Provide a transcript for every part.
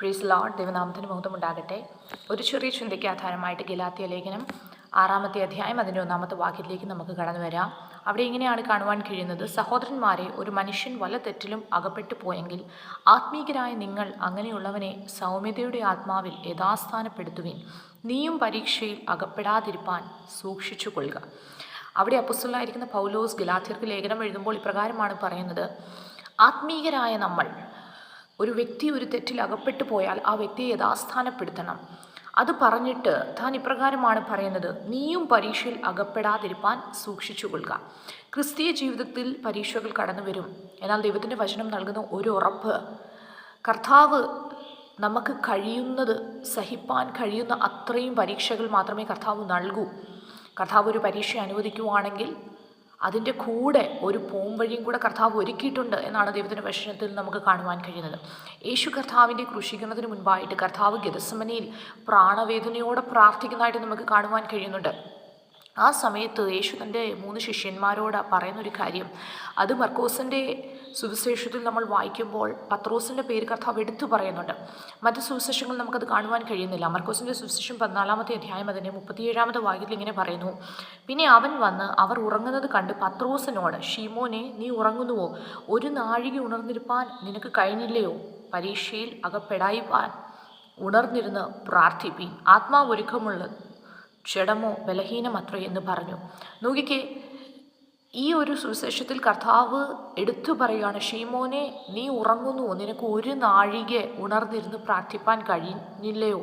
പ്രീസ് Lord, ദൈവനാമത്തിന് മഹത്വമുണ്ടാകട്ടെ. ഒരു ചെറിയ ചിന്തയ്ക്ക് ആധാരമായിട്ട് ഗലാത്യ ലേഖനം 6-ാമത്തെ അധ്യായം അതിൻ്റെ 1-ാമത്തെ വാക്യത്തിലേക്ക് നമുക്ക് കടന്നു വരാം. അവിടെ ഇങ്ങനെയാണ് കാണുവാൻ കഴിയുന്നത്: സഹോദരന്മാരെ, ഒരു മനുഷ്യൻ വല്ല തെറ്റിലും അകപ്പെട്ടു പോയെങ്കിൽ ആത്മീകരായ നിങ്ങൾ അങ്ങനെയുള്ളവനെ സൗമ്യതയുടെ ആത്മാവിൽ യഥാസ്ഥാനപ്പെടുത്തുവിൻ. നീയും പരീക്ഷയിൽ അകപ്പെടാതിരിപ്പാൻ സൂക്ഷിച്ചു കൊള്ളുക. അവിടെ അപ്പോസ്തലനായിരിക്കുന്ന പൗലോസ് ഗലാത്യർക്ക് ലേഖനം എഴുതുമ്പോൾ ഇപ്രകാരമാണ് പറയുന്നത്: ആത്മീകരായ നമ്മൾ, ഒരു വ്യക്തി ഒരു തെറ്റിൽ അകപ്പെട്ടു പോയാൽ ആ വ്യക്തിയെ യഥാസ്ഥാനപ്പെടുത്തണം. അത് പറഞ്ഞിട്ട് താൻ ഇപ്രകാരമാണ് പറയുന്നത്: നീയും പരീക്ഷയിൽ അകപ്പെടാതിരിപ്പാൻ സൂക്ഷിച്ചു കൊള്ളുക. ക്രിസ്തീയ ജീവിതത്തിൽ പരീക്ഷകൾ കടന്നു വരും. എന്നാൽ ദൈവത്തിൻ്റെ വചനം നൽകുന്ന ഒരു ഉറപ്പ്, കർത്താവ് നമുക്ക് കഴിയുന്നത്, സഹിപ്പാൻ കഴിയുന്ന അത്രയും പരീക്ഷകൾ മാത്രമേ കർത്താവ് നൽകൂ. കർത്താവ് ഒരു പരീക്ഷ അനുവദിക്കുവാണെങ്കിൽ അതിൻ്റെ കൂടെ ഒരു പോംവഴിയും കൂടെ കർത്താവ് ഒരുക്കിയിട്ടുണ്ട് എന്നാണ് ദൈവത്തിൻ്റെ വചനത്തിൽ നമുക്ക് കാണുവാൻ കഴിയുന്നത്. യേശു കർത്താവിൻ്റെ ക്രൂശീകരണത്തിന് മുൻപായിട്ട് കർത്താവ് ഗെത്സമനിയിൽ പ്രാണവേദനയോടെ പ്രാർത്ഥിക്കുന്നതായിട്ട് നമുക്ക് കാണുവാൻ കഴിയുന്നുണ്ട്. ആ സമയത്ത് യേശു തൻ്റെ 3 ശിഷ്യന്മാരോട് പറയുന്നൊരു കാര്യം, അത് മർക്കോസിൻ്റെ സുവിശേഷത്തിൽ നമ്മൾ വായിക്കുമ്പോൾ പത്രോസിൻ്റെ പേര് കർത്താവ് എടുത്തു പറയുന്നുണ്ട്. മറ്റ് സുവിശേഷങ്ങൾ നമുക്കത് കാണുവാൻ കഴിയുന്നില്ല. മർക്കോസിൻ്റെ സുവിശേഷം 14-ാമത്തെ അധ്യായം അതിൻ്റെ 37-ാമത്തെ വാക്യത്തിൽ ഇങ്ങനെ പറയുന്നു: പിന്നെ അവൻ വന്ന് അവർ ഉറങ്ങുന്നത് കണ്ട് പത്രോസിനോട്, ഷീമോനെ, നീ ഉറങ്ങുന്നുവോ? ഒരു നാഴിക ഉണർന്നിരിപ്പാൻ നിനക്ക് കഴിഞ്ഞില്ലയോ? പരീക്ഷയിൽ അകപ്പെടായിപ്പാൻ ഉണർന്നിരുന്ന് പ്രാർത്ഥിപ്പീൻ. ആത്മാവ് ഒരുക്കമുള്ളത്, ജഡമോ ബലഹീനമത്രേ എന്ന് പറഞ്ഞു. നോക്കിക്കേ, ഈ ഒരു സുവിശേഷത്തിൽ കർത്താവ് എടുത്തു പറയുകയാണ്: ഷീമോനെ, നീ ഉറങ്ങുന്നുവോ? നിനക്ക് ഒരു നാഴിക ഉണർന്നിരുന്ന് പ്രാർത്ഥിപ്പാൻ കഴിഞ്ഞില്ലയോ?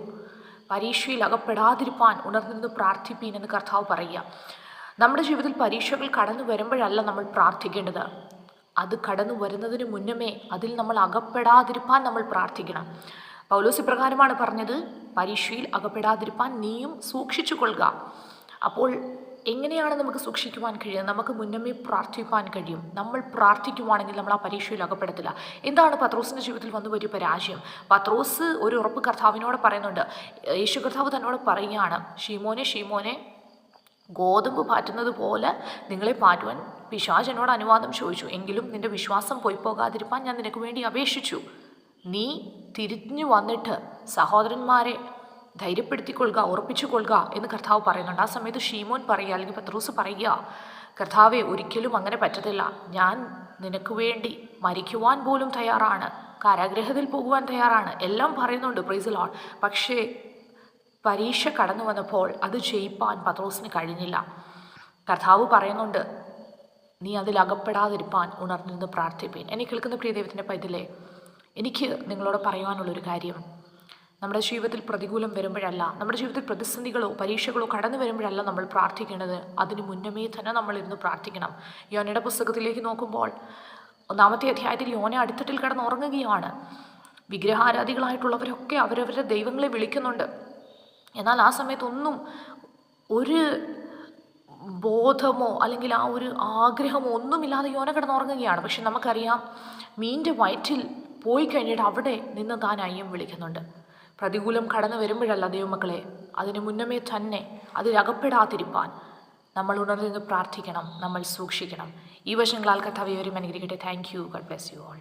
പരീക്ഷയിൽ അകപ്പെടാതിരിപ്പാൻ ഉണർന്നിരുന്ന് പ്രാർത്ഥിപ്പീൻ എന്ന് കർത്താവ് പറയുക. നമ്മുടെ ജീവിതത്തിൽ പരീക്ഷകൾ കടന്നു വരുമ്പോഴല്ല നമ്മൾ പ്രാർത്ഥിക്കേണ്ടത്. അത് കടന്നു വരുന്നതിന് മുന്നമേ അതിൽ നമ്മൾ അകപ്പെടാതിരിപ്പാൻ നമ്മൾ പ്രാർത്ഥിക്കണം. പൗലോസ് ഇപ്രകാരമാണ് പറഞ്ഞത്: പരീക്ഷയിൽ അകപ്പെടാതിരിപ്പാൻ നീയും സൂക്ഷിച്ചു കൊള്ളുക. അപ്പോൾ എങ്ങനെയാണ് നമുക്ക് സൂക്ഷിക്കുവാൻ കഴിയുന്നത്? നമുക്ക് മുന്നമേ പ്രാർത്ഥിപ്പാൻ കഴിയും. നമ്മൾ പ്രാർത്ഥിക്കുവാണെങ്കിൽ നമ്മൾ ആ പരീക്ഷയിൽ അകപ്പെടത്തില്ല. എന്താണ് പത്രോസിൻ്റെ ജീവിതത്തിൽ വന്നു പറ്റിയ പരാജയം? പത്രോസ് ഒരു ഉറപ്പ് കർത്താവിനോട് പറയുന്നുണ്ട്. യേശു കർത്താവ് തന്നോട് പറയുകയാണ്: ഷീമോനെ, ഷീമോനെ, ഗോതമ്പ് പാറ്റുന്നത് പോലെ നിങ്ങളെ പാറ്റുവാൻ പിശാച് എന്നോട് അനുവാദം ചോദിച്ചു. എങ്കിലും നിൻ്റെ വിശ്വാസം പോയി പോകാതിരിപ്പാൻ ഞാൻ നിനക്ക് വേണ്ടി അപേക്ഷിച്ചു. നീ തിരിഞ്ഞു വന്നിട്ട് സഹോദരന്മാരെ ധൈര്യപ്പെടുത്തിക്കൊള്ളുക, ഉറപ്പിച്ചു കൊള്ളുക എന്ന് കർത്താവ് പറയുന്നുണ്ട്. ആ സമയത്ത് ഷീമോൻ പറയുക, അല്ലെങ്കിൽ പത്രോസ് പറയുക: കർത്താവെ, ഒരിക്കലും അങ്ങനെ പറ്റത്തില്ല. ഞാൻ നിനക്ക് വേണ്ടി മരിക്കുവാൻ പോലും തയ്യാറാണ്, കാരാഗൃഹത്തിൽ പോകുവാൻ തയ്യാറാണ്, എല്ലാം പറയുന്നുണ്ട്. Praise lord. പക്ഷേ പരീക്ഷ കടന്നു വന്നപ്പോൾ അത് ജയിപ്പാൻ പത്രോസിന് കഴിഞ്ഞില്ല. കർത്താവ് പറയുന്നുണ്ട്: നീ അതിൽ അകപ്പെടാതിരിപ്പാൻ ഉണർന്നിരുന്ന് പ്രാർത്ഥിപ്പീൻ. എന്നെ കേൾക്കുന്ന പ്രിയ ദൈവത്തിൻ്റെ പൈതലേ, എനിക്ക് നിങ്ങളോട് പറയുവാനുള്ളൊരു കാര്യം, നമ്മുടെ ജീവിതത്തിൽ പ്രതികൂലം വരുമ്പോഴല്ല, നമ്മുടെ ജീവിതത്തിൽ പ്രതിസന്ധികളോ പരീക്ഷകളോ കടന്നു വരുമ്പോഴല്ല നമ്മൾ പ്രാർത്ഥിക്കേണ്ടത്. അതിന് മുന്നമേ തന്നെ നമ്മൾ ഇരുന്ന് പ്രാർത്ഥിക്കണം. യോനയുടെ പുസ്തകത്തിലേക്ക് നോക്കുമ്പോൾ 1-ാമത്തെ അധ്യായത്തിൽ യോന അടിത്തട്ടിൽ കിടന്ന് ഉറങ്ങുകയാണ്. വിഗ്രഹാരാധികളായിട്ടുള്ളവരൊക്കെ അവരവരുടെ ദൈവങ്ങളെ വിളിക്കുന്നുണ്ട്. എന്നാൽ ആ സമയത്തൊന്നും ഒരു ബോധമോ അല്ലെങ്കിൽ ആ ഒരു ആഗ്രഹമോ ഒന്നുമില്ലാതെ യോന കിടന്നുറങ്ങുകയാണ്. പക്ഷെ നമുക്കറിയാം, മീനിൻ്റെ വയറ്റിൽ പോയി കഴിഞ്ഞിട്ട് അവിടെ നിന്ന് താൻ അയ്യം വിളിക്കുന്നുണ്ട്. പ്രതികൂലം കടന്നു വരുമ്പോഴല്ല ദൈവമക്കളെ, അതിന് മുന്നമേ തന്നെ അതിലകപ്പെടാതിരിപ്പാൻ നമ്മൾ ഉണർന്ന് പ്രാർത്ഥിക്കണം, നമ്മൾ സൂക്ഷിക്കണം. ഈ വശങ്ങളാൽ കർത്താവ് അനുഗ്രഹിക്കട്ടെ. Thank you. God bless you all.